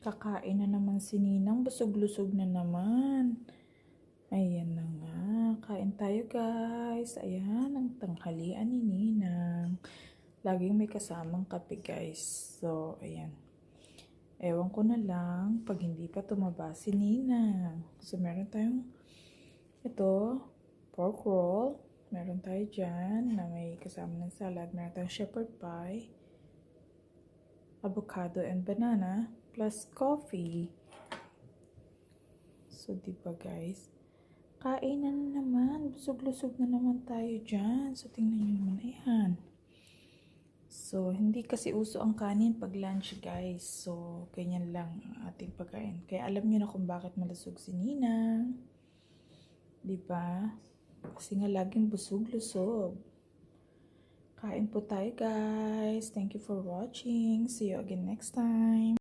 Kakain na naman si Ninang. Busog-lusog na naman. Ayan na nga. Kain tayo guys. Ayan ang tanghalian ni Ninang. Laging may kasamang kape guys. So, ayan. Ewan ko na lang pag hindi pa tumaba si Ninang. So, meron tayong ito, pork roll. Meron tayo dyan na may kasama ng salad. Meron tayong shepherd pie, avocado and banana, plus coffee. So, diba guys? Kain na naman. Busog-lusog na naman tayo dyan. So, tingnan nyo naman. Ayan. So, hindi kasi uso ang kanin pag lunch guys. So, ganyan lang ang ating pagkain. Kaya alam nyo na kung bakit malusog si Ninang. Diba? Kasi nga laging busog-lusog. Kain po tayo guys. Thank you for watching. See you again next time.